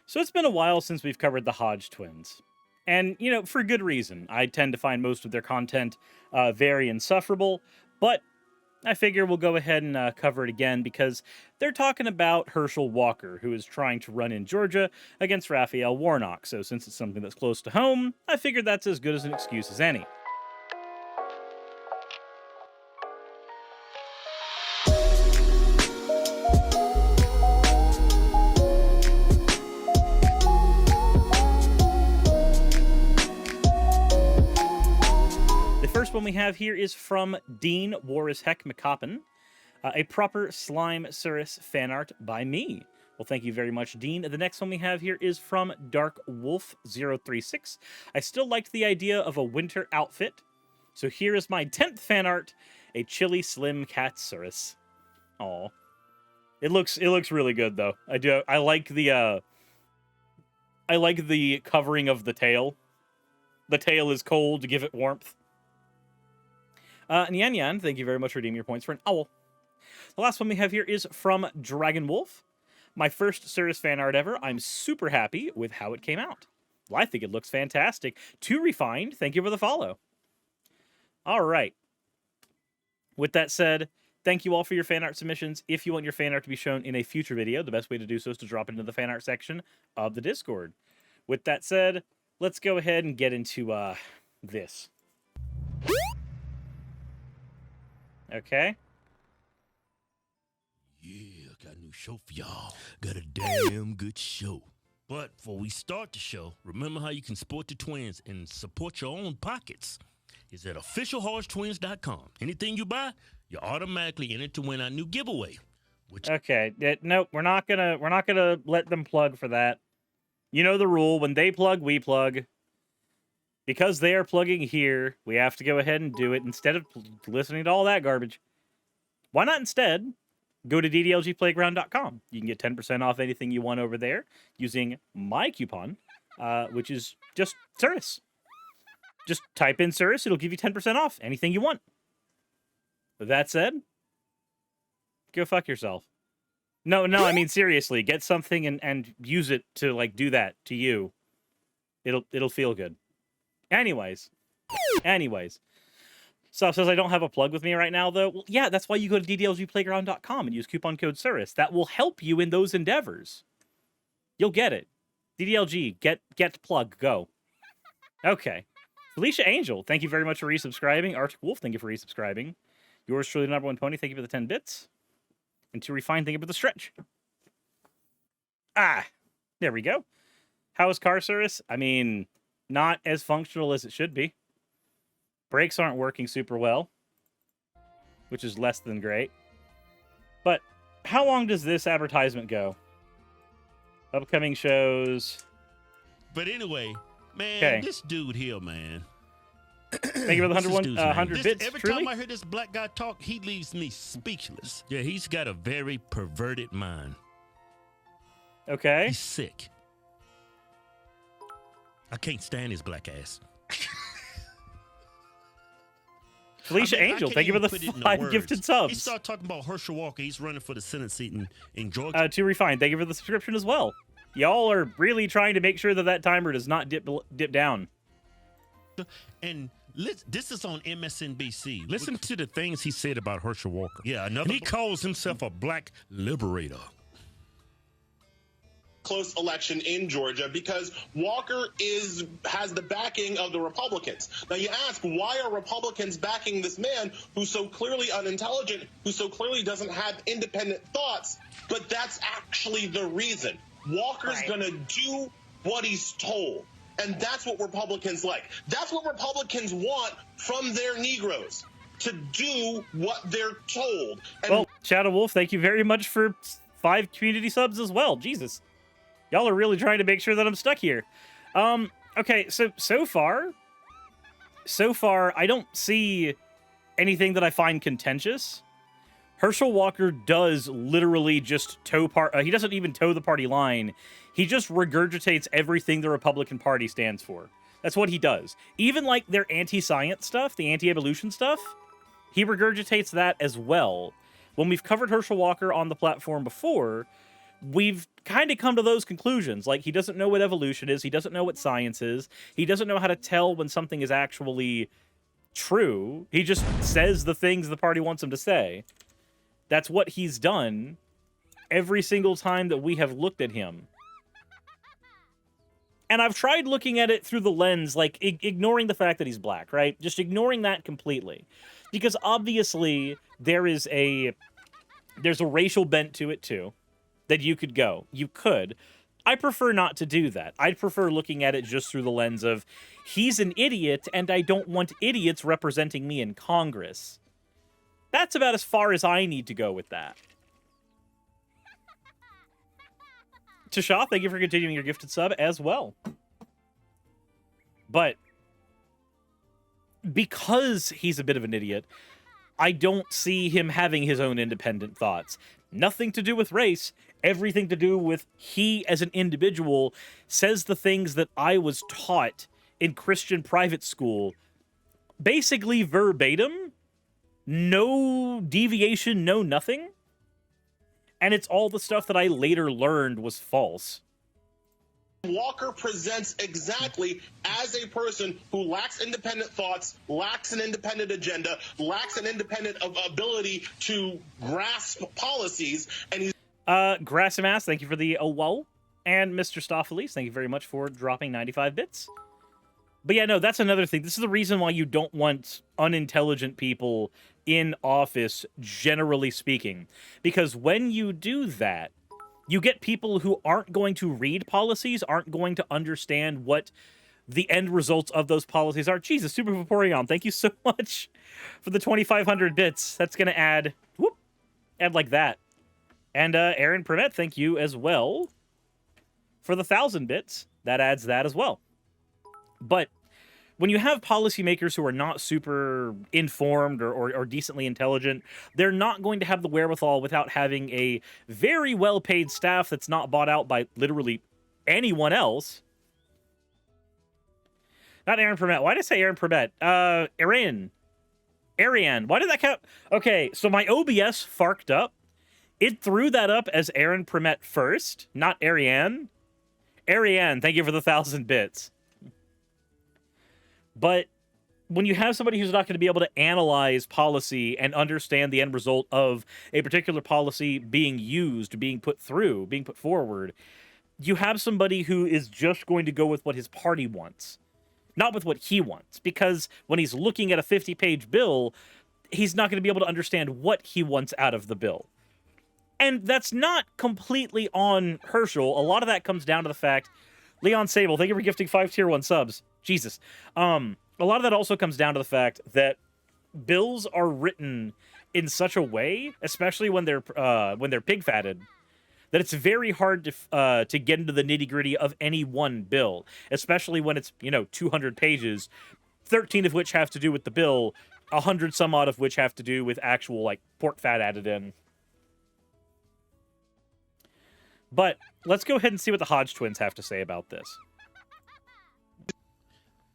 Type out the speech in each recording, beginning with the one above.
So it's been a while since we've covered the Hodge twins. And, for good reason. I tend to find most of their content very insufferable, but I figure we'll go ahead and cover it again because they're talking about Herschel Walker, who is trying to run in Georgia against Raphael Warnock. So since it's something that's close to home, I figured that's as good as an excuse as any. First one we have here is from Dean Juarez McCoppin, a proper slime Suris fan art by me. Well, thank you very much, Dean. The next one we have here is from Dark Wolf 036. I still liked the idea of a winter outfit, so here is my 10th fan art, a chilly slim cat Suris. Aw, it looks really good though. I like the covering of the tail. The tail is cold to give it warmth. Nyan Yan, thank you very much for redeeming your points for an owl. The last one we have here is from Dragon Wolf. My first Suris fan art ever. I'm super happy with how it came out. Well, I think it looks fantastic. Too refined. Thank you for the follow. All right. With that said, thank you all for your fan art submissions. If you want your fan art to be shown in a future video, the best way to do so is to drop it into the fan art section of the Discord. With that said, let's go ahead and get into this. Okay. Yeah, got a new show for y'all. Got a damn good show. But before we start the show, remember how you can support the twins and support your own pockets. It's at officialhodgetwins.com. Anything you buy, you're automatically in it to win our new giveaway. Okay. Nope, we're not gonna let them plug for that. You know the rule. When they plug, we plug. Because they are plugging here, we have to go ahead and do it instead of listening to all that garbage. Why not instead go to ddlgplayground.com? You can get 10% off anything you want over there using my coupon, which is just Suris. Just type in Suris, it'll give you 10% off anything you want. With that said, go fuck yourself. No, I mean seriously, get something and use it to do that to you. It'll feel good. Anyways. Stuff says I don't have a plug with me right now, though. Well, yeah, that's why you go to ddlgplayground.com and use coupon code Suris. That will help you in those endeavors. You'll get it. DDLG, get plug, go. Okay. Felicia Angel, thank you very much for resubscribing. Arctic Wolf, thank you for resubscribing. Yours truly, the number one pony, thank you for the 10 bits. And to refine, thank you for the stretch. There we go. How is car Suris? I mean, not as functional as it should be. Brakes aren't working super well, which is less than great. But how long does this advertisement go? Upcoming shows. But anyway, man, This dude here, man. Thank you for the 100 bits. Every truly? time I hear this black guy talk, he leaves me speechless. Yeah, he's got a very perverted mind. Okay. He's sick. I can't stand his black ass. Felicia Angel, thank you for the 5 gifted subs. He started talking about Herschel Walker. He's running for the Senate seat in Georgia. Too refined. Thank you for the subscription as well. Y'all are really trying to make sure that timer does not dip down. And this is on MSNBC. Listen to the things he said about Herschel Walker. Yeah, and he calls himself a black liberator. Close election in Georgia because Walker has the backing of the Republicans. Now you ask, why are Republicans backing this man who's so clearly unintelligent, who so clearly doesn't have independent thoughts? But that's actually the reason. Walker's going to do what he's told. And that's what Republicans like. That's what Republicans want from their Negroes, to do what they're told. And well, ShadowWolf, thank you very much for 5 community subs as well. Jesus. Y'all are really trying to make sure that I'm stuck here. Okay, so far, I don't see anything that I find contentious. Herschel Walker does literally just he doesn't even toe the party line. He just regurgitates everything the Republican Party stands for. That's what he does. Even their anti-science stuff, the anti-evolution stuff, he regurgitates that as well. When we've covered Herschel Walker on the platform before, we've kind of come to those conclusions. Like, he doesn't know what evolution is. He doesn't know what science is. He doesn't know how to tell when something is actually true. He just says the things the party wants him to say. That's what he's done every single time that we have looked at him. And I've tried looking at it through the lens, like, ignoring the fact that he's black, right? Just ignoring that completely. Because obviously, there's a racial bent to it, too, that you could go. You could. I prefer not to do that. I'd prefer looking at it just through the lens of, he's an idiot, and I don't want idiots representing me in Congress. That's about as far as I need to go with that. Tasha, thank you for continuing your gifted sub as well. But because he's a bit of an idiot, I don't see him having his own independent thoughts. Nothing to do with race, everything to do with he as an individual says the things that I was taught in Christian private school. Basically verbatim, no deviation, no nothing. And it's all the stuff that I later learned was false. Walker presents exactly as a person who lacks independent thoughts, lacks an independent agenda, lacks an independent ability to grasp policies, and he's... Grassimass, thank you for the whoa. And Mr. Stopheles, thank you very much for dropping 95 bits. But yeah, no, that's another thing. This is the reason why you don't want unintelligent people in office, generally speaking. Because when you do that, you get people who aren't going to read policies, aren't going to understand what the end results of those policies are. Jesus, Super Vaporeon, thank you so much for the 2,500 bits. That's going to add like that. And Aaron Primet, thank you as well for the 1,000 bits. That adds that as well. But when you have policymakers who are not super informed or decently intelligent, they're not going to have the wherewithal without having a very well-paid staff that's not bought out by literally anyone else. Not Aaron Primet. Why did I say Aaron Primet? Ariane. Why did that count? Okay, so my OBS farked up. It threw that up as Aaron Primet first, not Ariane. Ariane, thank you for the 1,000 bits. But when you have somebody who's not going to be able to analyze policy and understand the end result of a particular policy being used, being put through, being put forward, you have somebody who is just going to go with what his party wants, not with what he wants. Because when he's looking at a 50-page bill, he's not going to be able to understand what he wants out of the bill. And that's not completely on Herschel. A lot of that comes down to the fact... Leon Sable, thank you for gifting 5 tier 1 subs. Jesus. A lot of that also comes down to the fact that bills are written in such a way, especially when they're pig-fatted, that it's very hard to get into the nitty-gritty of any one bill, especially when it's, 200 pages, 13 of which have to do with the bill, 100 some odd of which have to do with actual, like, pork fat added in. But let's go ahead and see what the Hodge twins have to say about this.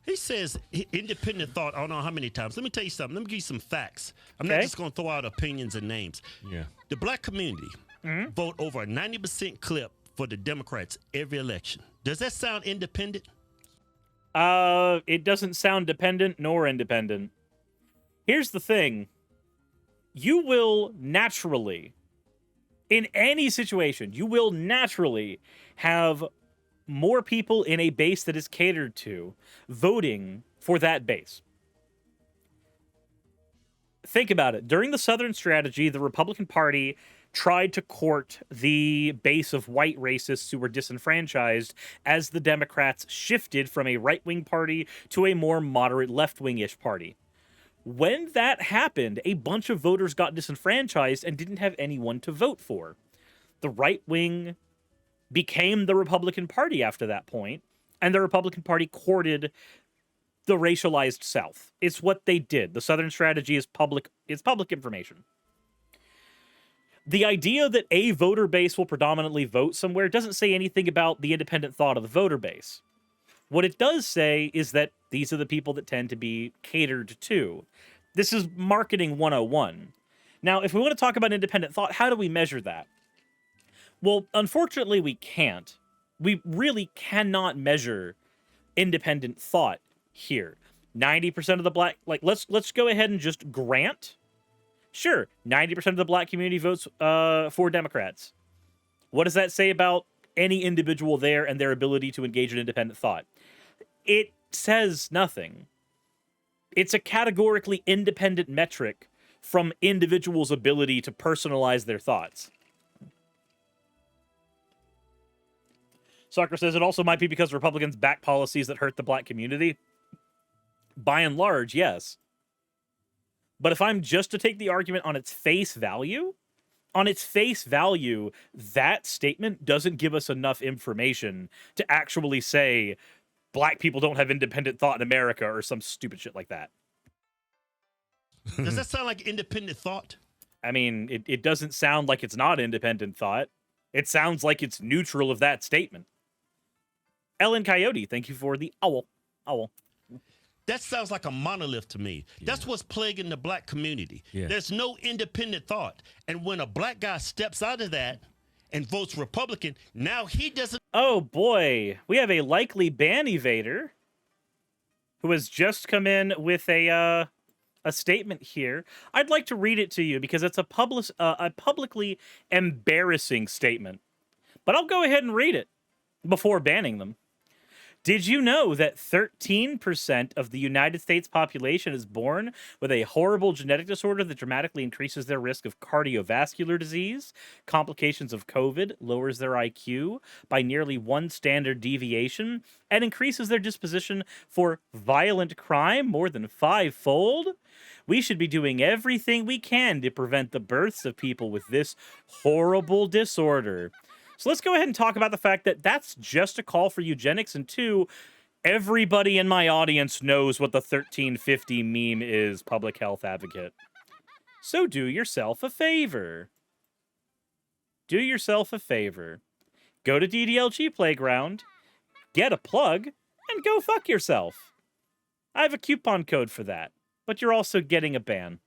He says independent thought, I don't know how many times. Let me tell you something. Let me give you some facts. I'm Okay. not just going to throw out opinions and names. Yeah. The black community vote over a 90% clip for the Democrats every election. Does that sound independent? It doesn't sound dependent nor independent. Here's the thing. You will naturally... in any situation, you will naturally have more people in a base that is catered to voting for that base. Think about it. During the Southern strategy, the Republican Party tried to court the base of white racists who were disenfranchised as the Democrats shifted from a right-wing party to a more moderate left-wing-ish party. When that happened, a bunch of voters got disenfranchised and didn't have anyone to vote for. The right wing became the Republican Party after that point, and the Republican Party courted the racialized South. It's what they did. The Southern strategy is public information. The idea that a voter base will predominantly vote somewhere doesn't say anything about the independent thought of the voter base. What it does say is that these are the people that tend to be catered to. This is marketing 101. Now, if we want to talk about independent thought, how do we measure that? Well, unfortunately, we can't. We really cannot measure independent thought here. 90% of the black, like, let's go ahead and just grant. Sure, 90% of the black community votes for Democrats. What does that say about any individual there and their ability to engage in independent thought? It says nothing. It's a categorically independent metric from individuals' ability to personalize their thoughts. Soccer says it also might be because Republicans back policies that hurt the black community. By and large, yes. But if I'm just to take the argument on its face value, that statement doesn't give us enough information to actually say black people don't have independent thought in America or some stupid shit like that. Does that sound like independent thought? I mean, it doesn't sound like it's not independent thought. It sounds like it's neutral of that statement. Ellen Coyote, thank you for the owl. That sounds like a monolith to me. Yeah. That's what's plaguing the black community. Yeah. There's no independent thought. And when a black guy steps out of that and votes Republican, now he doesn't... Oh, boy. We have a likely ban evader who has just come in with a statement here. I'd like to read it to you because it's a publicly embarrassing statement. But I'll go ahead and read it before banning them. Did you know that 13% of the United States population is born with a horrible genetic disorder that dramatically increases their risk of cardiovascular disease, complications of COVID, lowers their IQ by nearly 1 standard deviation, and increases their disposition for violent crime more than 5-fold? We should be doing everything we can to prevent the births of people with this horrible disorder. So let's go ahead and talk about the fact that that's just a call for eugenics, and 2, everybody in my audience knows what the 1350 meme is, public health advocate. So do yourself a favor. Do yourself a favor. Go to DDLG Playground, get a plug, and go fuck yourself. I have a coupon code for that, but you're also getting a ban.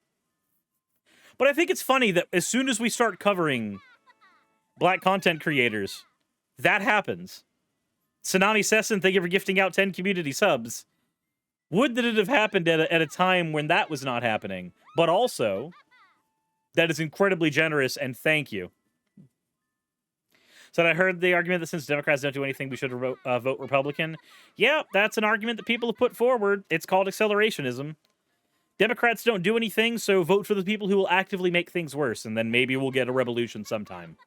But I think it's funny that as soon as we start covering black content creators, that happens. Sanani Sesson, thank you for gifting out 10 community subs. Would that it have happened at a time when that was not happening. But also, that is incredibly generous, and thank you. So I heard the argument that since Democrats don't do anything, we should vote Republican. Yeah, that's an argument that people have put forward. It's called accelerationism. Democrats don't do anything, so vote for the people who will actively make things worse, and then maybe we'll get a revolution sometime.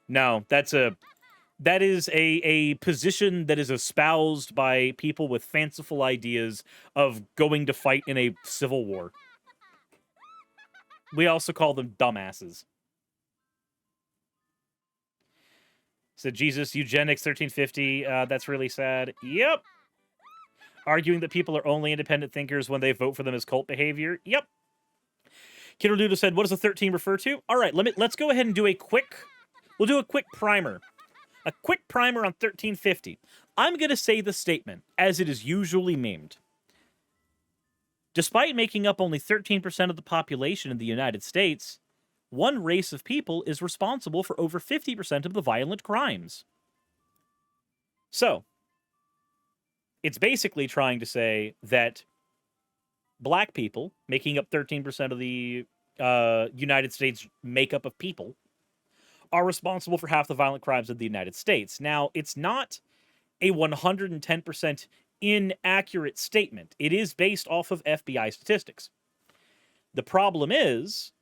No, that is a position that is espoused by people with fanciful ideas of going to fight in a civil war. We also call them dumbasses. So Jesus, eugenics, 1350, that's really sad. Yep. Arguing that people are only independent thinkers when they vote for them as cult behavior. Yep. Kidder Doodle said, what does the 13 refer to? All right, let's go ahead and do a quick... We'll do a quick primer. A quick primer on 1350. I'm going to say the statement, as it is usually memed. Despite making up only 13% of the population in the United States, one race of people is responsible for over 50% of the violent crimes. So, it's basically trying to say that black people, making up 13% of the United States makeup of people, are responsible for half the violent crimes of the United States. Now, it's not a 110% inaccurate statement. It is based off of FBI statistics. The problem is,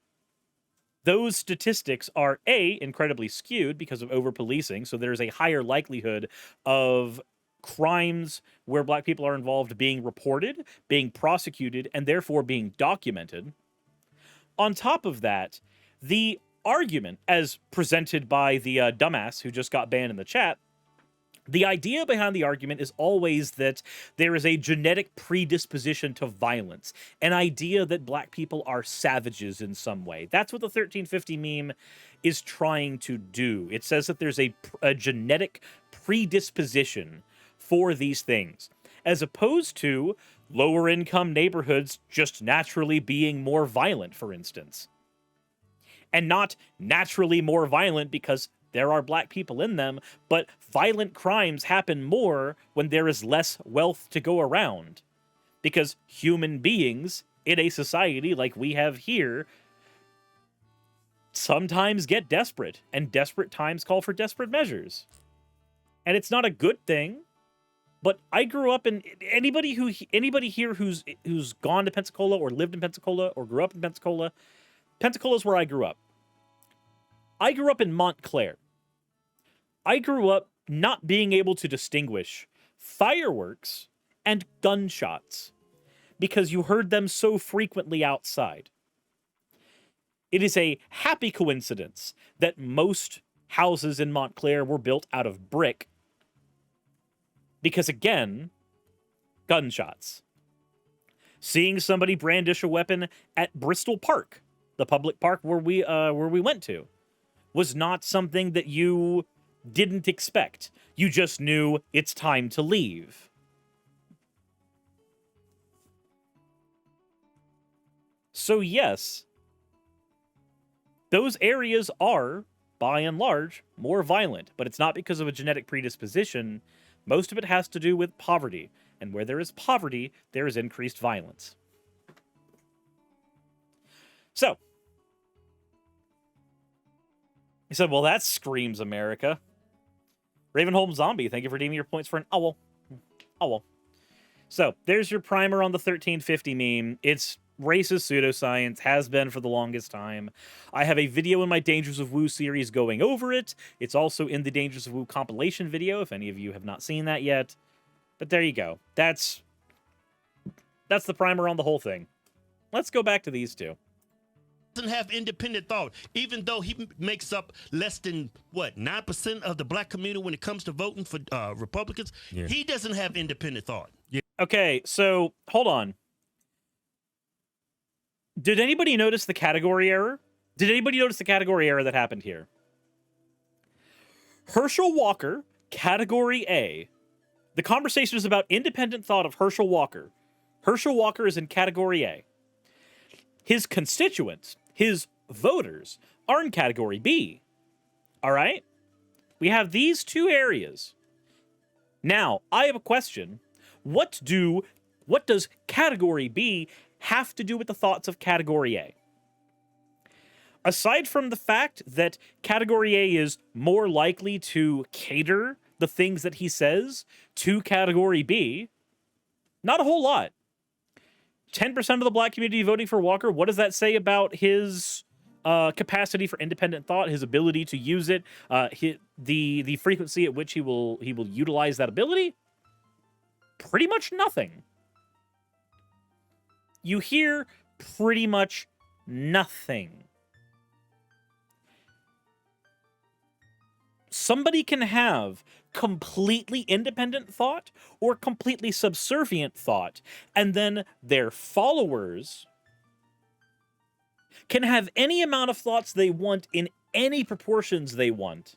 those statistics are, A, incredibly skewed because of over-policing, so there's a higher likelihood of crimes where black people are involved being reported, being prosecuted, and therefore being documented. On top of that, the argument, as presented by the dumbass who just got banned in the chat, the idea behind the argument is always that there is a genetic predisposition to violence, an idea that black people are savages in some way. That's what the 1350 meme is trying to do. It says that there's a genetic predisposition for these things, as opposed to lower income neighborhoods just naturally being more violent, for instance. And not naturally more violent because there are black people in them, but violent crimes happen more when there is less wealth to go around. Because human beings in a society like we have here sometimes get desperate, and desperate times call for desperate measures. And it's not a good thing, but I grew up in anybody here who's gone to Pensacola or lived in Pensacola or grew up in Pensacola. Pensacola is where I grew up. I grew up in Montclair. I grew up not being able to distinguish fireworks and gunshots because you heard them so frequently outside. It is a happy coincidence that most houses in Montclair were built out of brick because, again, gunshots. Seeing somebody brandish a weapon at Bristol Park, the public park where we went to, was not something that you didn't expect. You just knew it's time to leave. So yes, those areas are, by and large, more violent, but it's not because of a genetic predisposition. Most of it has to do with poverty, and where there is poverty, there is increased violence. So, he said, well, that screams America. Ravenholm Zombie, thank you for redeeming your points for an owl. Owl. So, there's your primer on the 1350 meme. It's racist pseudoscience, has been for the longest time. I have a video in my Dangers of Woo series going over it. It's also in the Dangers of Woo compilation video, if any of you have not seen that yet. But there you go. That's the primer on the whole thing. Let's go back to these two. Doesn't have independent thought, even though he makes up less than 9% of the black community when it comes to voting for Republicans. Yeah. He doesn't have independent thought. Yeah. Okay, so hold on. Did anybody notice the category error? Did anybody notice the category error that happened here? Herschel Walker, category A. The conversation is about independent thought of Herschel Walker. Herschel Walker is in category A. His constituents, his voters, are in category B. All right? We have these two areas. Now, I have a question. What does category B have to do with the thoughts of category A? Aside from the fact that category A is more likely to cater the things that he says to category B, not a whole lot. 10% of the black community voting for Walker, what does that say about his capacity for independent thought, his ability to use it, the frequency at which he will utilize that ability? Pretty much nothing. You hear pretty much nothing. Somebody can have completely independent thought or completely subservient thought, and then their followers can have any amount of thoughts they want in any proportions they want,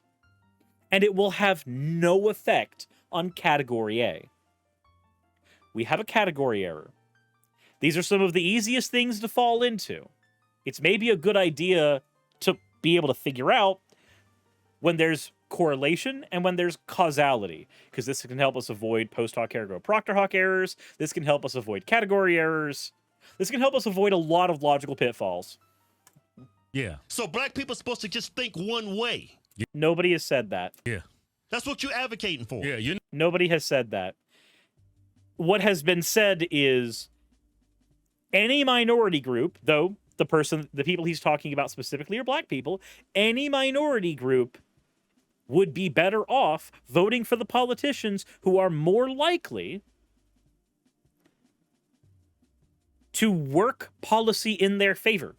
and it will have no effect on category A. We have a category error. These are some of the easiest things to fall into. It's maybe a good idea to be able to figure out when there's correlation and when there's causality, because this can help us avoid post hoc ergo proctor hoc errors. This can help us avoid category errors. This can help us avoid a lot of logical pitfalls. Yeah. So black people are supposed to just think one way. Yeah. Nobody has said that. Yeah. That's what you're advocating for. Yeah. Nobody has said that. What has been said is any minority group, though the people he's talking about specifically are black people, any minority group would be better off voting for the politicians who are more likely to work policy in their favor.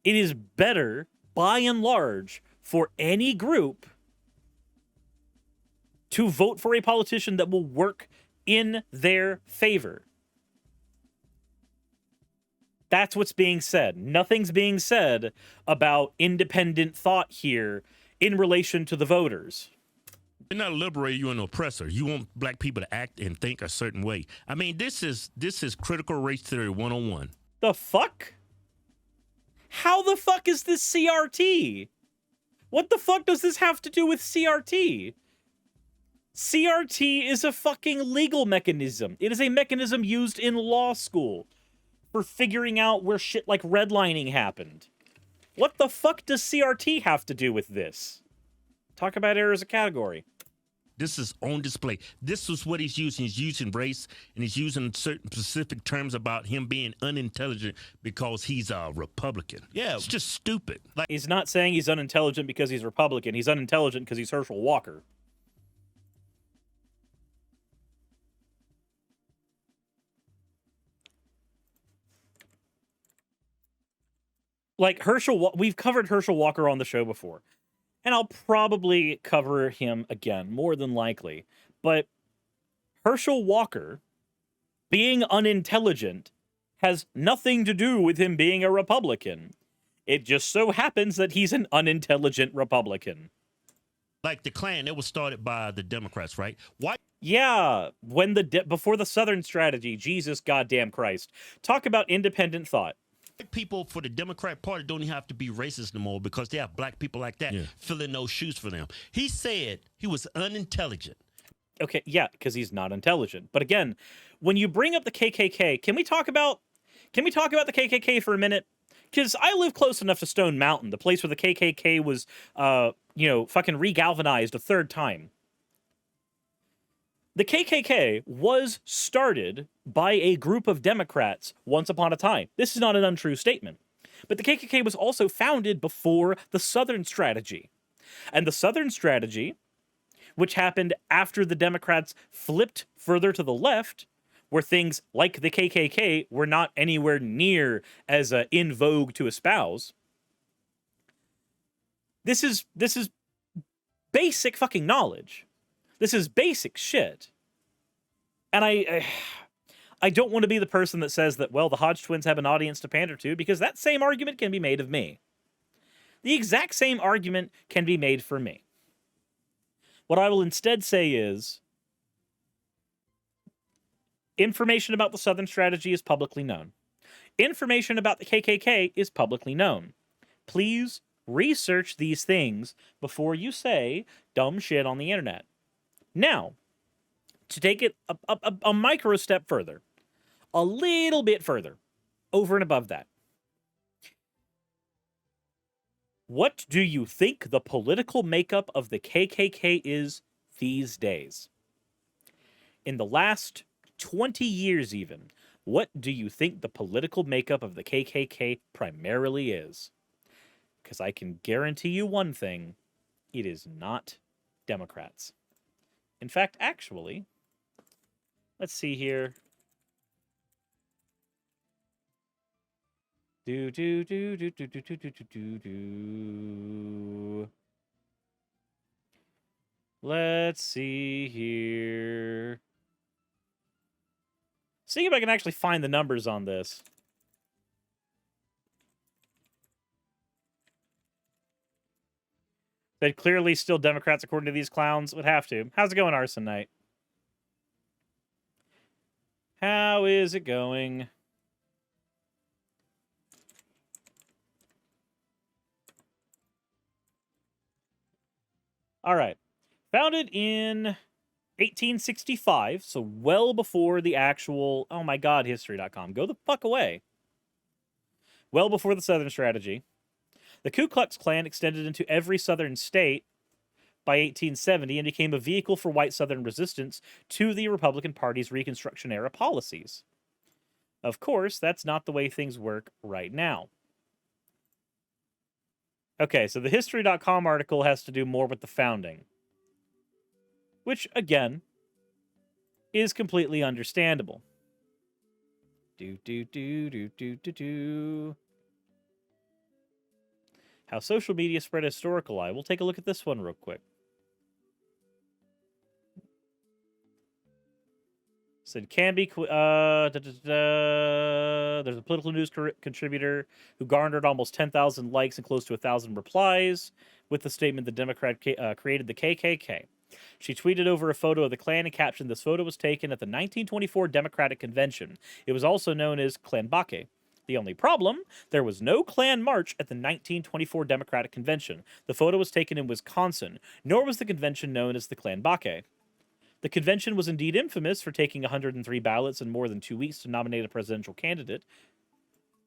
It is better, by and large, for any group to vote for a politician that will work in their favor. That's what's being said. Nothing's being said about independent thought here in relation to the voters. You're not a liberator, you're an oppressor. You want black people to act and think a certain way. I mean, this is critical race theory 101. The fuck? How the fuck is this CRT? What the fuck does this have to do with CRT? CRT is a fucking legal mechanism. It is a mechanism used in law school for figuring out where shit like redlining happened. What the fuck does CRT have to do with this? Talk about error as a category. This is on display. This is what he's using. He's using race, and he's using certain specific terms about him being unintelligent because he's a Republican. Yeah, it's just stupid. Like, He's not saying he's unintelligent because he's Republican. He's unintelligent because he's Herschel Walker. Like, we've covered Herschel Walker on the show before. And I'll probably cover him again, more than likely. But Herschel Walker being unintelligent has nothing to do with him being a Republican. It just so happens that he's an unintelligent Republican. like the Klan, it was started by the Democrats, right? Why? Yeah, before the Southern strategy, Jesus goddamn Christ. Talk about independent thought. People for the Democrat Party don't even have to be racist no more because they have black people like that filling those shoes for them. He said he was unintelligent. Okay, yeah, because he's not intelligent. But again, when you bring up the KKK, can we talk about the KKK for a minute? Because I live close enough to Stone Mountain, the place where the KKK was, fucking regalvanized a third time. The KKK was started by a group of Democrats once upon a time. This is not an untrue statement. But the KKK was also founded before the Southern strategy. And the Southern strategy, which happened after the Democrats flipped further to the left, where things like the KKK were not anywhere near as in vogue to espouse. This is basic fucking knowledge. This is basic shit. And I don't want to be the person that says that, well, the Hodge twins have an audience to pander to, because that same argument can be made of me. The exact same argument can be made for me. What I will instead say is, information about the Southern strategy is publicly known. Information about the KKK is publicly known. Please research these things before you say dumb shit on the internet. Now, to take it a micro step further, a little bit further, over and above that. What do you think the political makeup of the KKK is these days? In the last 20 years even, what do you think the political makeup of the KKK primarily is? Because I can guarantee you one thing, it is not Democrats. In fact, actually, let's see here. Let's see here. See if I can actually find the numbers on this. But clearly still Democrats according to these clowns. Would have to. How's it going, Arson Knight? How is it going? All right. Founded in 1865, so well before the actual... Oh my god, History.com. Go the fuck away. Well before the Southern strategy. The Ku Klux Klan extended into every Southern state by 1870 and became a vehicle for white Southern resistance to the Republican Party's Reconstruction-era policies. Of course, that's not the way things work right now. Okay, so the History.com article has to do more with the founding. Which, again, is completely understandable. How social media spread a historical lie. We'll take a look at this one real quick. Said can be... There's a political news contributor who garnered almost 10,000 likes and close to 1,000 replies with the statement the Democrat created the KKK. She tweeted over a photo of the Klan and captioned, "This photo was taken at the 1924 Democratic Convention. It was also known as Klanbake. The only problem, there was no Klan march at the 1924 Democratic Convention. The photo was taken in Wisconsin, nor was the convention known as the Klan Bake. The convention was indeed infamous for taking 103 ballots in more than 2 weeks to nominate a presidential candidate.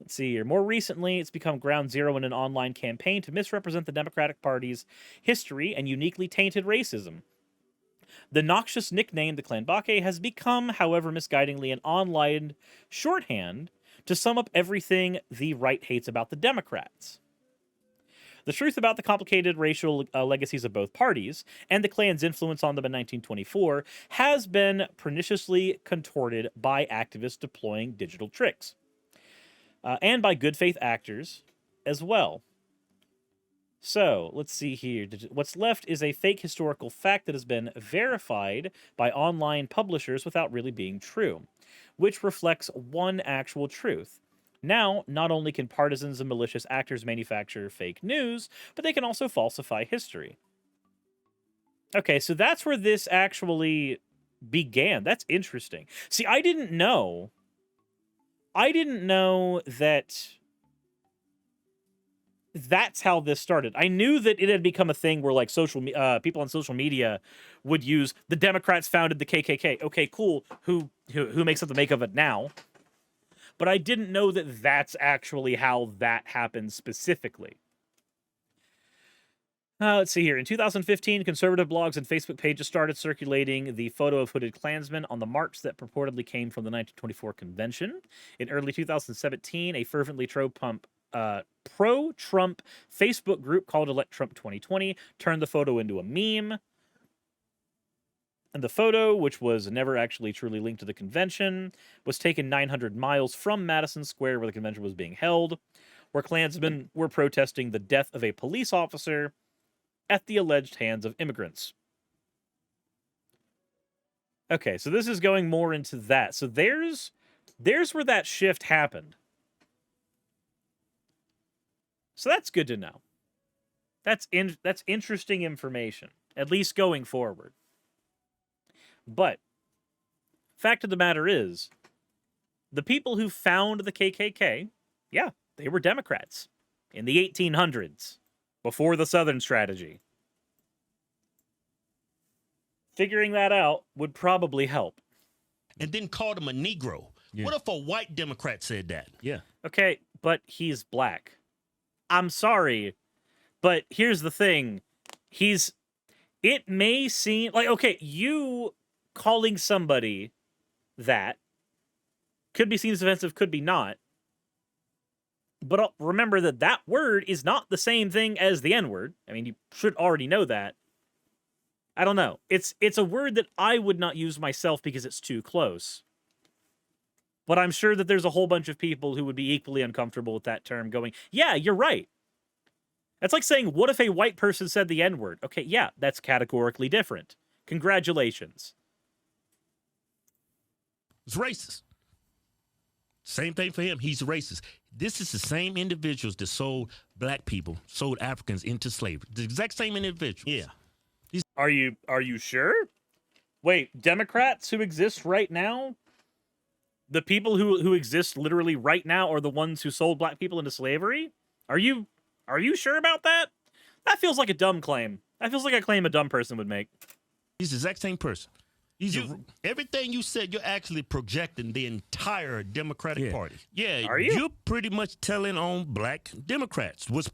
Let's see here. More recently, it's become ground zero in an online campaign to misrepresent the Democratic Party's history and uniquely tainted racism. The noxious nickname, the Klan Bake, has become, however misguidingly, an online shorthand to sum up everything the right hates about the Democrats. The truth about the complicated racial legacies of both parties, and the Klan's influence on them in 1924, has been perniciously contorted by activists deploying digital tricks. And by good faith actors as well. So, let's see here. What's left is a fake historical fact that has been verified by online publishers without really being true, which reflects one actual truth. Now, not only can partisans and malicious actors manufacture fake news, but they can also falsify history. Okay, so that's where this actually began. That's interesting. See, I didn't know that that's how this started. I knew that it had become a thing where like people on social media would use the Democrats founded the KKK. Okay, cool. Who makes up the make of it now? But I didn't know that that's actually how that happened specifically. Let's see here. In 2015, conservative blogs and Facebook pages started circulating the photo of hooded Klansmen on the march that purportedly came from the 1924 convention. In early 2017, a fervently pro-Trump Facebook group called Elect Trump 2020 turned the photo into a meme. And the photo, which was never actually truly linked to the convention, was taken 900 miles from Madison Square, where the convention was being held, where Klansmen were protesting the death of a police officer at the alleged hands of immigrants. Okay, so this is going more into that. So there's where that shift happened. So that's good to know. That's interesting information, at least going forward. But fact of the matter is, the people who found the KKK, yeah, they were Democrats in the 1800s, before the Southern strategy. Figuring that out would probably help. And then called him a Negro. Yeah. What if a white Democrat said that? Yeah. Okay, but he's black. I'm sorry, but here's the thing. It may seem like, okay, you calling somebody that could be seen as offensive, could be not. But remember that word is not the same thing as the N-word. I mean, you should already know that. I don't know. It's a word that I would not use myself because it's too close. But I'm sure that there's a whole bunch of people who would be equally uncomfortable with that term going, yeah, you're right. That's like saying, what if a white person said the N-word? Okay, yeah, that's categorically different. Congratulations. It's racist. Same thing for him. He's racist. This is the same individuals that sold black people, sold Africans into slavery. The exact same individuals. Yeah. Are you sure? Wait, Democrats who exist right now? The people who exist literally right now are the ones who sold black people into slavery? Are you sure about that? That feels like a dumb claim. That feels like a claim a dumb person would make. He's the exact same person. Everything you said, you're actually projecting the entire Democratic Party. Yeah, are you? You're pretty much telling on black Democrats what's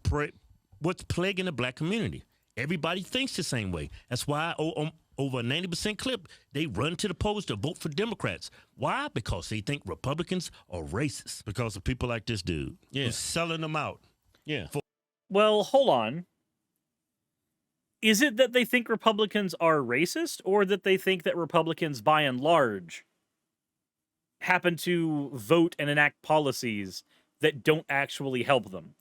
plaguing the black community. Everybody thinks the same way. That's why over a 90% clip, they run to the polls to vote for Democrats. Why? Because they think Republicans are racist. Because of people like this dude. Yeah. Who's selling them out. Yeah. Well, hold on. Is it that they think Republicans are racist, or that they think that Republicans, by and large, happen to vote and enact policies that don't actually help them,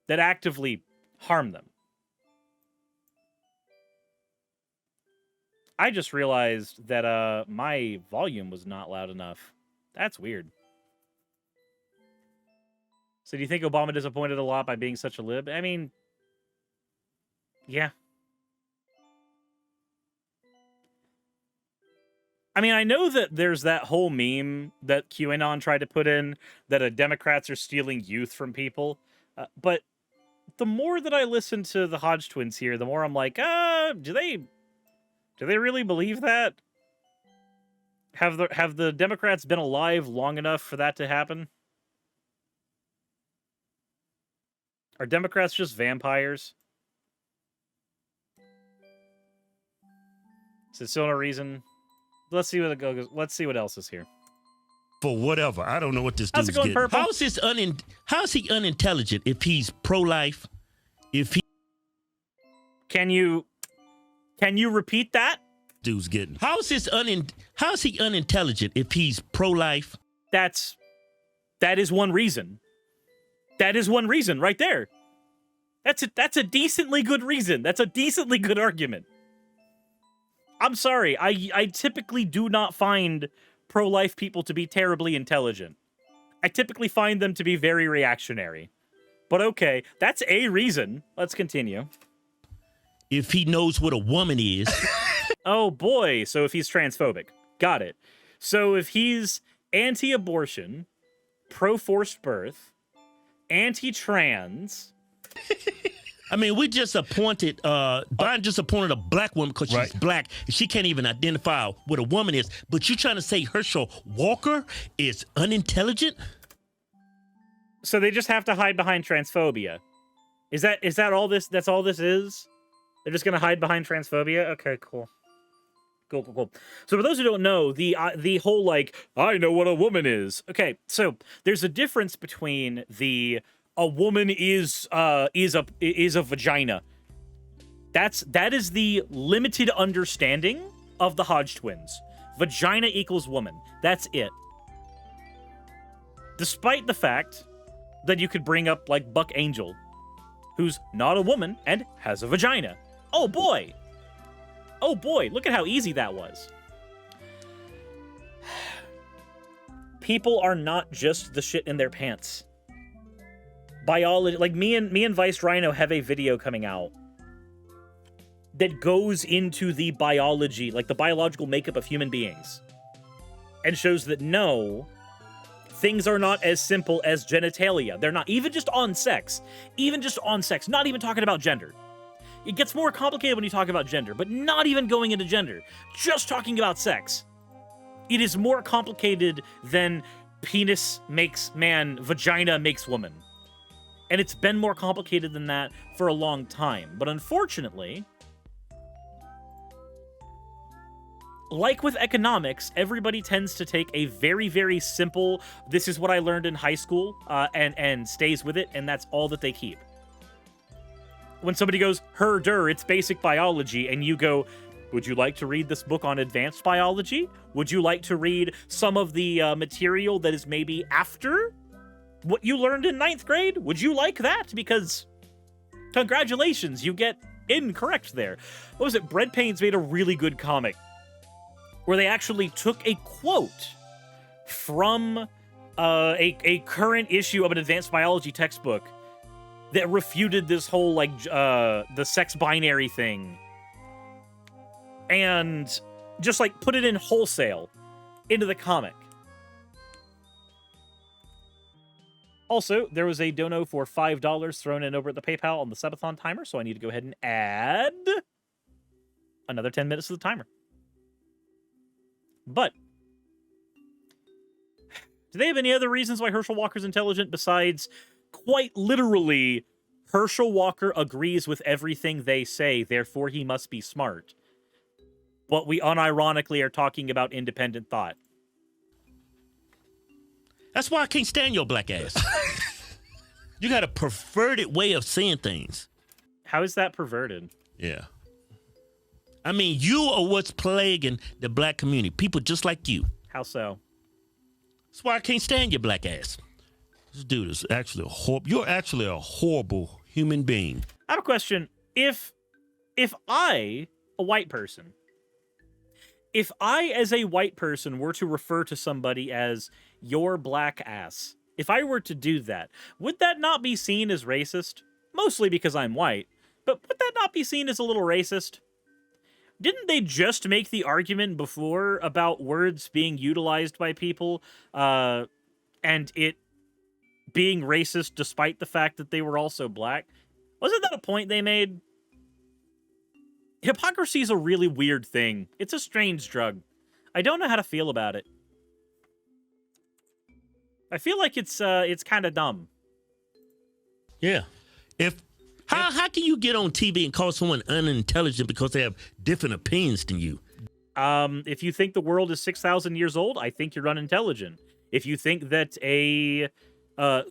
that actively harm them? I just realized that my volume was not loud enough. That's weird. So do you think Obama disappointed a lot by being such a lib? I mean, yeah. I mean, I know that there's that whole meme that QAnon tried to put in that Democrats are stealing youth from people. But the more that I listen to the Hodge twins here, the more I'm like, do they really believe that? Have the Democrats been alive long enough for that to happen? Are Democrats just vampires? Is it still no reason? Let's see what it goes. Let's see what else is here. For whatever. I don't know what this How's dude's it going, getting. Purple? How's he unintelligent if he's pro-life? If he Can you repeat that? dude's getting. How's he unintelligent if he's pro-life? That is one reason. That is one reason right there. That's a decently good reason. That's a decently good argument. I'm sorry. I typically do not find pro-life people to be terribly intelligent. I typically find them to be very reactionary. But okay, that's a reason. Let's continue. If he knows what a woman is. Oh boy, so if he's transphobic. Got it. So if he's anti-abortion, pro-forced birth, anti-trans... I mean, we just appointed, Biden just appointed a black woman because she's black. And she can't even identify what a woman is. But you trying to say Herschel Walker is unintelligent? So they just have to hide behind transphobia. Is that all this? That's all this is? They're just gonna hide behind transphobia? Okay, cool. Cool. So for those who don't know, the whole like, I know what a woman is. Okay, so there's a difference between a woman is a vagina. That is the limited understanding of the Hodge twins. Vagina equals woman. That's it. Despite the fact that you could bring up like Buck Angel, who's not a woman and has a vagina. Oh boy, look at how easy that was. People are not just the shit in their pants. Biology, like me and Vice Rhino have a video coming out that goes into the biology, like the biological makeup of human beings, and shows that no, things are not as simple as genitalia. They're not, even just on sex, not even talking about gender. It gets more complicated when you talk about gender, but not even going into gender, just talking about sex. It is more complicated than penis makes man, vagina makes woman. And it's been more complicated than that for a long time. But unfortunately, like with economics, everybody tends to take a very, very simple, this is what I learned in high school, and stays with it, and that's all that they keep. When somebody goes, it's basic biology, and you go, would you like to read this book on advanced biology? Would you like to read some of the material that is maybe after what you learned in 9th grade? Would you like that? Because congratulations, you get incorrect there. What was it? Bread Pains made a really good comic where they actually took a quote from a current issue of an advanced biology textbook that refuted this whole like the sex binary thing, and just like put it in wholesale into the comic. Also, there was a dono for $5 thrown in over at the PayPal on the subathon timer, so I need to go ahead and add another 10 minutes to the timer. But do they have any other reasons why Herschel Walker's intelligent besides quite literally Herschel Walker agrees with everything they say, therefore he must be smart? But we unironically are talking about independent thought. That's why I can't stand your black ass. You got a perverted way of saying things. How is that perverted? Yeah. I mean, you are what's plaguing the black community. People just like you. How so? That's why I can't stand your black ass. This dude is actually you're actually a horrible human being. I have a question. If I, a white person, if I, as a white person, were to refer to somebody as your black ass, if I were to do that, would that not be seen as racist? Mostly because I'm white, but would that not be seen as a little racist? Didn't they just make the argument before about words being utilized by people and it being racist despite the fact that they were also black? Wasn't that a point they made? Hypocrisy is a really weird thing. It's a strange drug. I don't know how to feel about it. I feel like it's kind of dumb. Yeah. How can you get on TV and call someone unintelligent because they have different opinions than you? If you think the world is 6,000 years old, I think you're unintelligent. If you think that a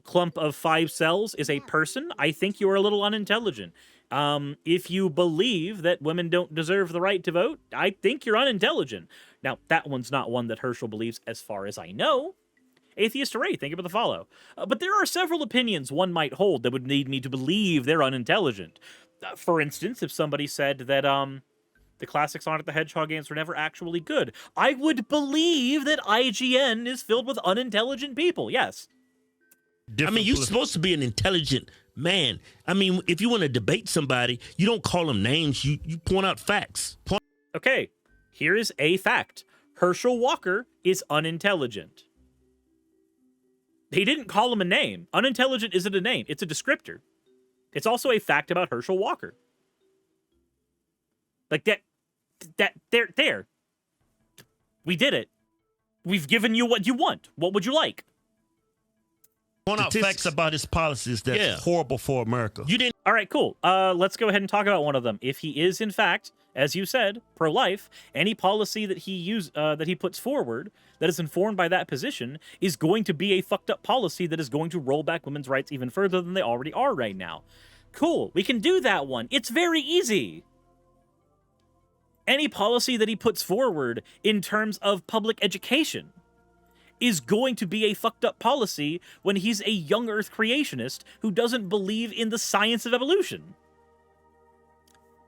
clump of 5 cells is a person, I think you're a little unintelligent. If you believe that women don't deserve the right to vote, I think you're unintelligent. Now, that one's not one that Herschel believes as far as I know. Atheist Array, thank you for the follow. But there are several opinions one might hold that would need me to believe they're unintelligent. For instance, if somebody said that the classic Sonic the Hedgehog games were never actually good, I would believe that IGN is filled with unintelligent people, yes. I mean, you're supposed to be an intelligent man. I mean, if you want to debate somebody, you don't call them names, you point out facts. Okay, here is a fact. Herschel Walker is unintelligent. He didn't call him a name. Unintelligent isn't a name. It's a descriptor. It's also a fact about Herschel Walker. Like there. We did it. We've given you what you want. What would you like? Point out facts about his policies that's horrible for America. You didn't. All right, cool. Let's go ahead and talk about one of them. If he is, in fact, as you said, pro-life, any policy that he puts forward that is informed by that position is going to be a fucked up policy that is going to roll back women's rights even further than they already are right now. Cool. We can do that one. It's very easy. Any policy that he puts forward in terms of public education is going to be a fucked up policy when he's a young Earth creationist who doesn't believe in the science of evolution.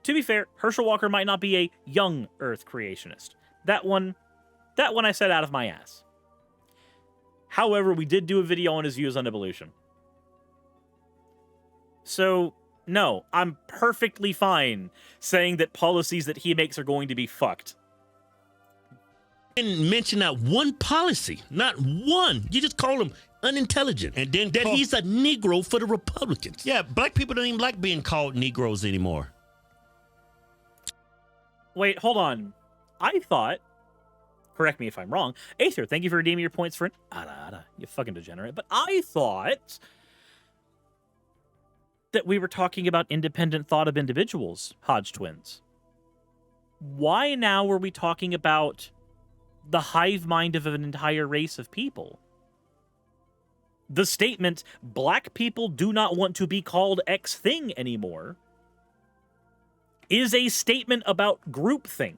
To be fair, Herschel Walker might not be a young Earth creationist. That one I said out of my ass. However, we did do a video on his views on evolution. So, no, I'm perfectly fine saying that policies that he makes are going to be fucked. Didn't mention that one policy, not one. You just call him unintelligent, and then that he's a Negro for the Republicans. Yeah, black people don't even like being called Negroes anymore. Wait, hold on. I thought, correct me if I'm wrong, Aether, thank you for redeeming your points for an you fucking degenerate, but I thought that we were talking about independent thought of individuals, Hodge twins. Why now are we talking about the hive mind of an entire race of people? The statement, black people do not want to be called X thing anymore, is a statement about groupthink.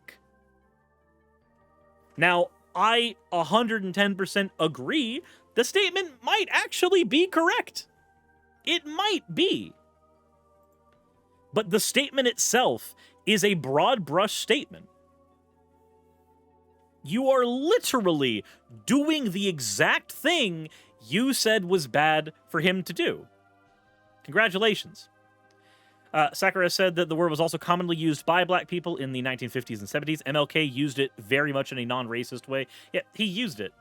Now, I 110% agree the statement might actually be correct. It might be. But the statement itself is a broad brush statement. You are literally doing the exact thing you said was bad for him to do. Congratulations. Sakura said that the word was also commonly used by black people in the 1950s and 70s. MLK used it very much in a non-racist way. Yeah, he used it.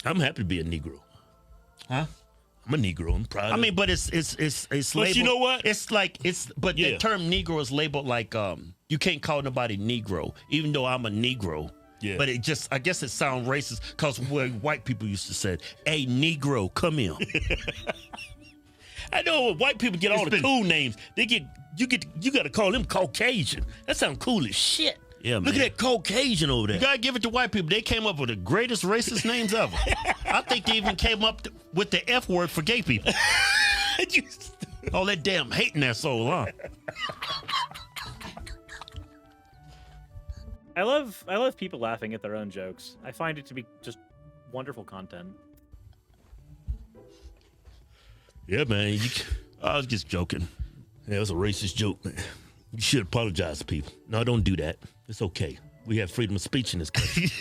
I'm happy to be a Negro. Huh? I'm a Negro. I'm proud. I mean, but it's But labeled. you know what? It's like but the term Negro is labeled like you can't call nobody Negro, even though I'm a Negro. Yeah. But I guess it sounds racist because where white people used to say, "Hey, Negro, come here." I know when white people get all the cool names, you got to call them Caucasian. That sounds cool as shit. Yeah, man. Look at that Caucasian over there. You gotta give it to white people. They came up with the greatest racist names ever. I think they even came up with the F word for gay people. All that damn hate in their soul, huh? I love people laughing at their own jokes. I find it to be just wonderful content. Yeah, man. I was just joking. Yeah, it was a racist joke, man. You should apologize to people. No, don't do that. It's okay. We have freedom of speech in this country.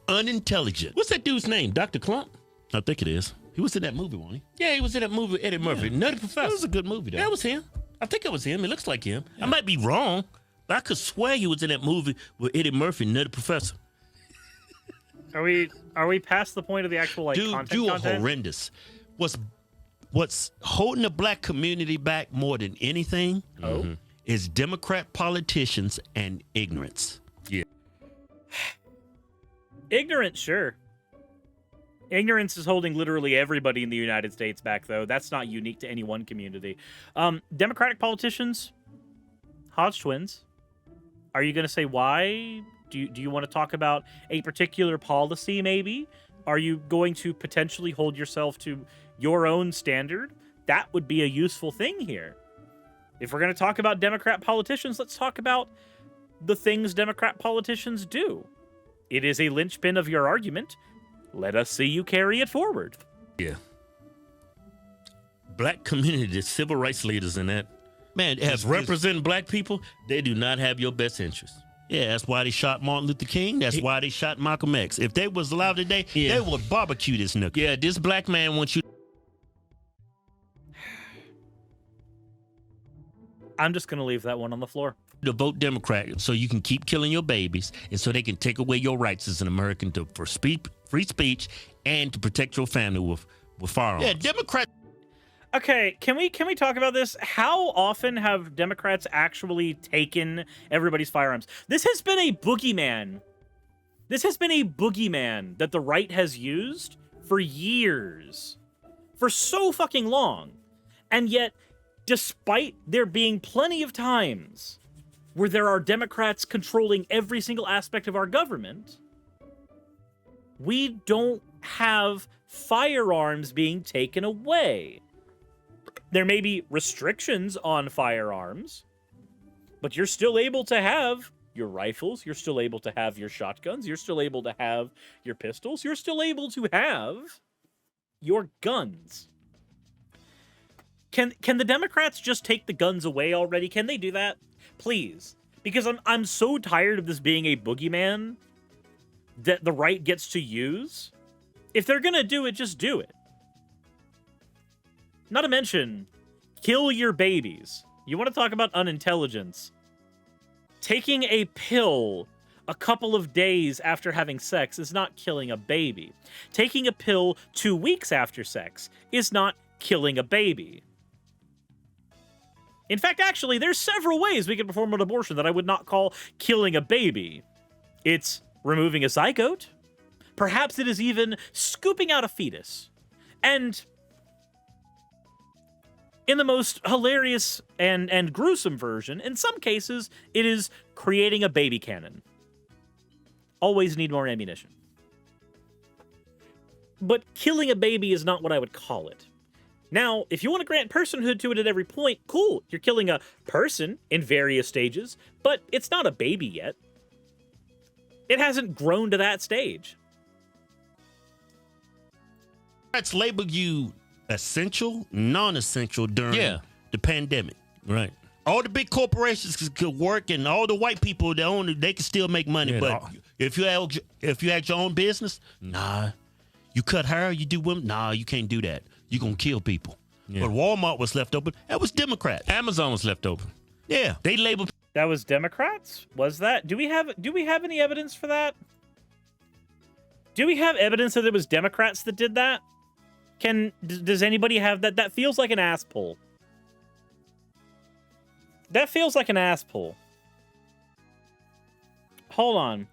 Unintelligent. What's that dude's name? Dr. Clump? I think it is. He was in that movie, wasn't he? Yeah, he was in that movie with Eddie Murphy. Nutty Professor. That was a good movie, though. That was him. I think it was him. It looks like him. I might be wrong, but I could swear he was in that movie with Eddie Murphy, Nutty Professor. Are we past the point of the actual like Dude, content? you are content? horrendous. What's holding the black community back more than anything is Democrat politicians and ignorance. Yeah. Ignorance, sure. Ignorance is holding literally everybody in the United States back, though. That's not unique to any one community. Democratic politicians, Hodge twins. Are you going to say why? Do you want to talk about a particular policy, maybe? Are you going to potentially hold yourself to your own standard? That would be a useful thing here. If we're going to talk about Democrat politicians, let's talk about the things Democrat politicians do. It is a linchpin of your argument. Let us see you carry it forward. Yeah. Black community, the civil rights leaders in that, man, as representing black people, they do not have your best interest. Yeah, that's why they shot Martin Luther King. That's why they shot Malcolm X. If they was alive today, they would barbecue this nook. Yeah, this black man wants you. I'm just going to leave that one on the floor. To vote Democrat so you can keep killing your babies and so they can take away your rights as an American for free speech and to protect your family with firearms. Yeah, Democrats. Okay, can we talk about this? How often have Democrats actually taken everybody's firearms? This has been a boogeyman. This has been a boogeyman that the right has used for years. For so fucking long. And yet, despite there being plenty of times where there are Democrats controlling every single aspect of our government, we don't have firearms being taken away. There may be restrictions on firearms, but you're still able to have your rifles, you're still able to have your shotguns, you're still able to have your pistols, you're still able to have your guns. Can the Democrats just take the guns away already? Can they do that? Please. Because I'm so tired of this being a boogeyman that the right gets to use. If they're gonna do it, just do it. Not to mention, kill your babies. You want to talk about unintelligence? Taking a pill a couple of days after having sex is not killing a baby. Taking a pill 2 weeks after sex is not killing a baby. In fact, actually, there's several ways we can perform an abortion that I would not call killing a baby. It's removing a zygote. Perhaps it is even scooping out a fetus. And in the most hilarious and gruesome version, in some cases, it is creating a baby cannon. Always need more ammunition. But killing a baby is not what I would call it. Now, if you want to grant personhood to it at every point, cool. You're killing a person in various stages, but it's not a baby yet. It hasn't grown to that stage. Let's label you essential, non-essential during the pandemic. Right. All the big corporations could work, and all the white people that own it, they can still make money. But if you had your own business, nah. You cut hair, you do women, nah, you can't do that. You're gonna kill people. Yeah. But Walmart was left open. That was Democrats. Amazon was left open. Yeah, they labeled. That was Democrats? Was that? Do we have any evidence for that? Do we have evidence that it was Democrats that did that? Does anybody have that? That feels like an ass pull. That feels like an ass pull. Hold on.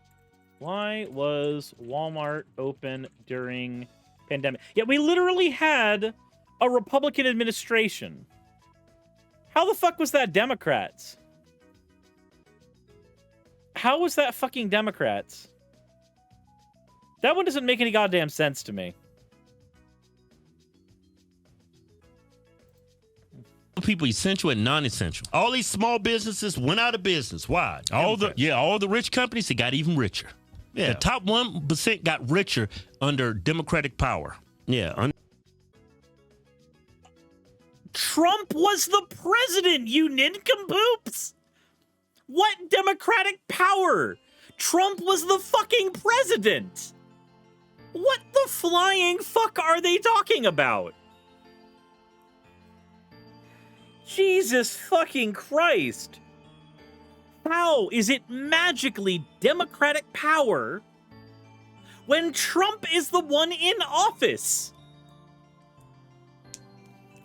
Why was Walmart open during pandemic? Yeah, we literally had a Republican administration. How the fuck was that Democrats? How was that fucking Democrats? That one doesn't make any goddamn sense to me. People essential and non-essential. All these small businesses went out of business. Why? All the rich companies, they got even richer. Yeah. The top 1% got richer under Democratic power. Yeah. Trump was the president, you nincompoops! What Democratic power? Trump was the fucking president! What the flying fuck are they talking about? Jesus fucking Christ. How is it magically Democratic power when Trump is the one in office?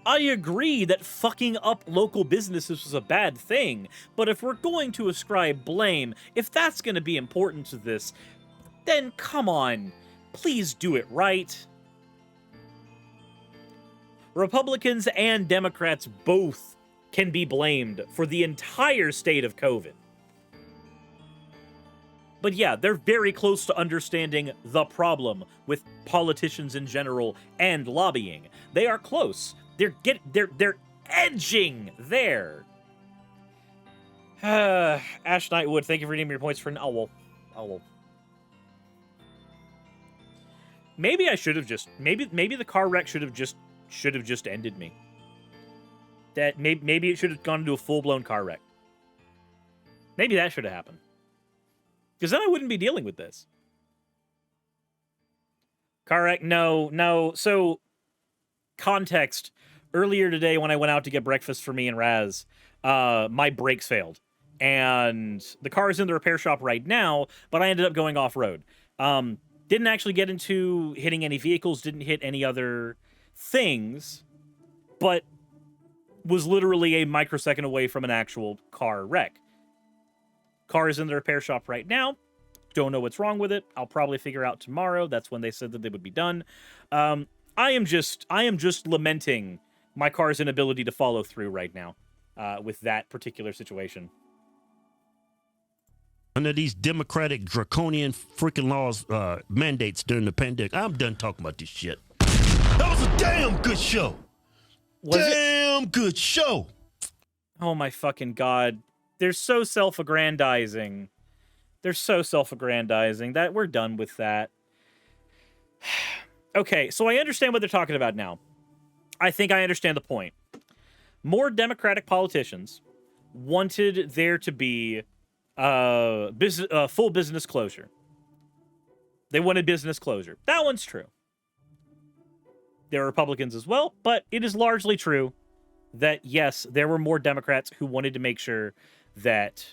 I agree that fucking up local businesses was a bad thing, but if we're going to ascribe blame, if that's going to be important to this, then come on, please do it right. Republicans and Democrats both can be blamed for the entire state of COVID. But yeah, they're very close to understanding the problem with politicians in general and lobbying. They are close. They're edging there. Ash Knightwood, thank you for redeeming your points for an owl. Maybe I should have just maybe the car wreck should have just ended me. That maybe it should have gone into a full-blown car wreck. Maybe that should have happened. Because then I wouldn't be dealing with this. Car wreck, no. So, context. Earlier today when I went out to get breakfast for me and Raz, my brakes failed. And the car is in the repair shop right now, but I ended up going off-road. Didn't actually get into hitting any vehicles, didn't hit any other things, but was literally a microsecond away from an actual car wreck. Car is in the repair shop right now. Don't know what's wrong with it. I'll probably figure out tomorrow. That's when they said that they would be done. I am just lamenting my car's inability to follow through right now with that particular situation. Under these democratic draconian freaking laws, mandates during the pandemic. I'm done talking about this shit. That was a damn good show. Good show. Oh my fucking God. They're so self-aggrandizing. That we're done with that. Okay, so I understand what they're talking about now. I think I understand the point. More Democratic politicians wanted there to be full business closure. They wanted business closure. That one's true. There are Republicans as well, but it is largely true that, yes, there were more Democrats who wanted to make sure that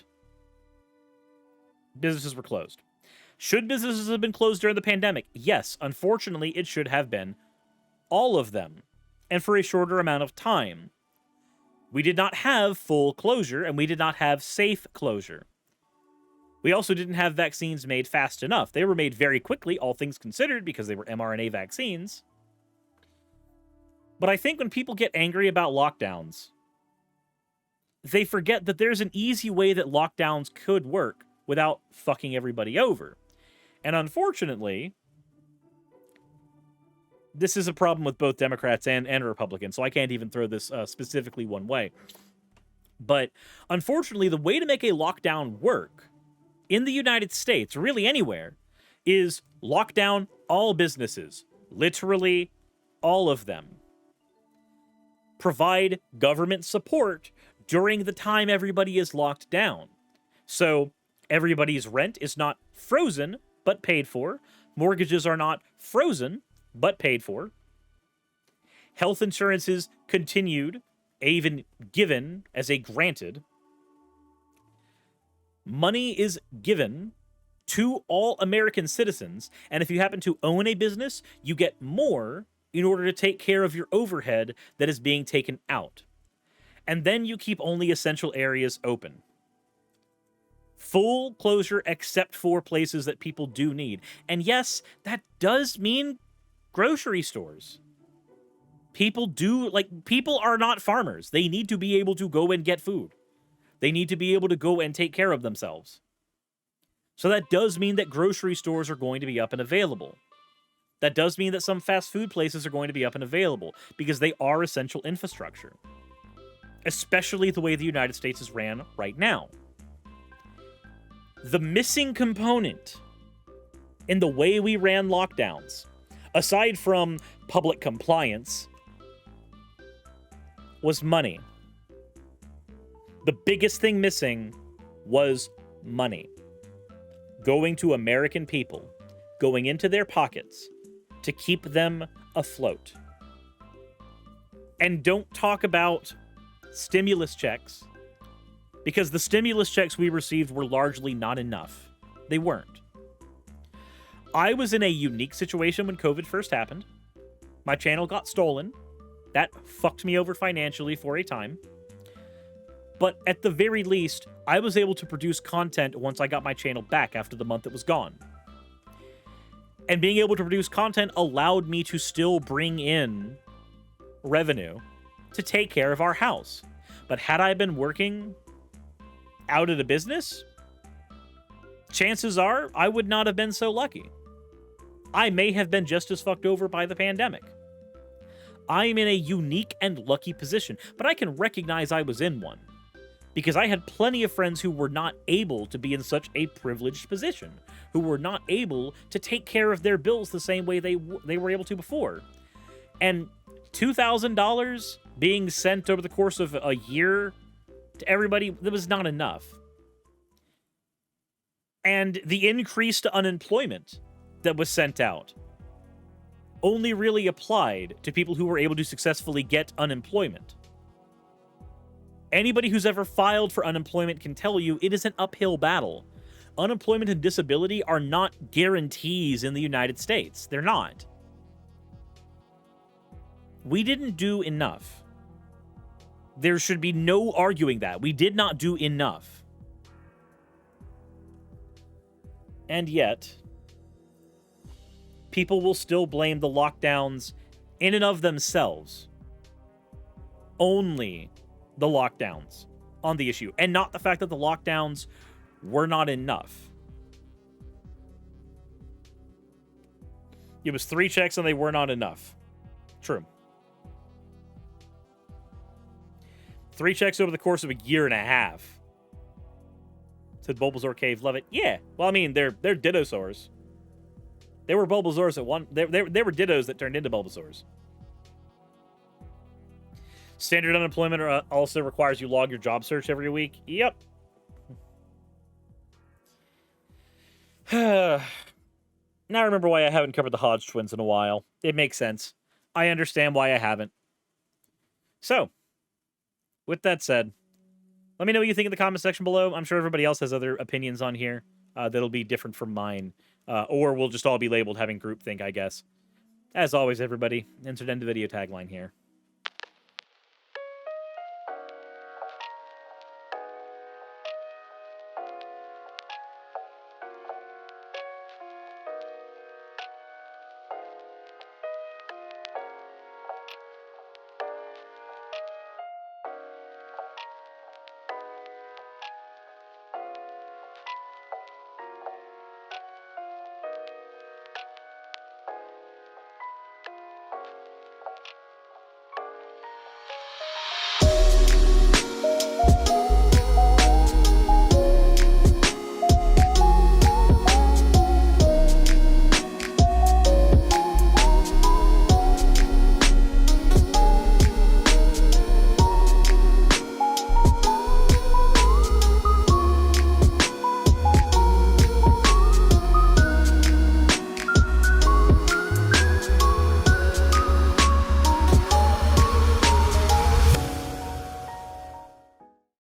businesses were closed. Should businesses have been closed during the pandemic? Yes, unfortunately, it should have been. All of them. And for a shorter amount of time. We did not have full closure, and we did not have safe closure. We also didn't have vaccines made fast enough. They were made very quickly, all things considered, because they were mRNA vaccines. But I think when people get angry about lockdowns, they forget that there's an easy way that lockdowns could work without fucking everybody over. And unfortunately, this is a problem with both Democrats and Republicans, so I can't even throw this specifically one way. But unfortunately, the way to make a lockdown work in the United States, or really anywhere, is lock down all businesses. Literally all of them. Provide government support during the time everybody is locked down. So everybody's rent is not frozen, but paid for. Mortgages are not frozen, but paid for. Health insurance is continued, even given as a granted. Money is given to all American citizens, and if you happen to own a business, you get more in order to take care of your overhead that is being taken out. And then you keep only essential areas open. Full closure except for places that people do need. And yes, that does mean grocery stores. People are not farmers. They need to be able to go and get food. They need to be able to go and take care of themselves. So that does mean that grocery stores are going to be up and available. That does mean that some fast food places are going to be up and available because they are essential infrastructure. Especially the way the United States is ran right now. The missing component in the way we ran lockdowns, aside from public compliance, was money. The biggest thing missing was money. Going to American people, going into their pockets to keep them afloat. And don't talk about stimulus checks, because the stimulus checks we received were largely not enough. They weren't. I was in a unique situation when COVID first happened. My channel got stolen. That fucked me over financially for a time. But at the very least, I was able to produce content once I got my channel back after the month it was gone. And being able to produce content allowed me to still bring in revenue to take care of our house. But had I been working out of the business, chances are I would not have been so lucky. I may have been just as fucked over by the pandemic. I am in a unique and lucky position, but I can recognize I was in one, because I had plenty of friends who were not able to be in such a privileged position, who were not able to take care of their bills the same way they were able to before. And $2,000 being sent over the course of a year to everybody, that was not enough. And the increased unemployment that was sent out only really applied to people who were able to successfully get unemployment. Anybody who's ever filed for unemployment can tell you it is an uphill battle. Unemployment and disability are not guarantees in the United States. They're not. We didn't do enough. There should be no arguing that. We did not do enough. And yet, people will still blame the lockdowns in and of themselves. Only the lockdowns on the issue, and not the fact that the lockdowns were not enough. It was 3 checks and they were not enough. True. 3 checks over the course of a year and a half. Said Bulbasaur Cave, love it. Yeah. Well, I mean, they're Dittosaurs. They were Bulbasaurs at one. They were Dittos that turned into Bulbasaurs. Standard unemployment also requires you log your job search every week. Yep. Now I remember why I haven't covered the Hodge twins in a while. It makes sense. I understand why I haven't. So, with that said, let me know what you think in the comment section below. I'm sure everybody else has other opinions on here that'll be different from mine. Or we'll just all be labeled having groupthink, I guess. As always, everybody, insert end the video tagline here.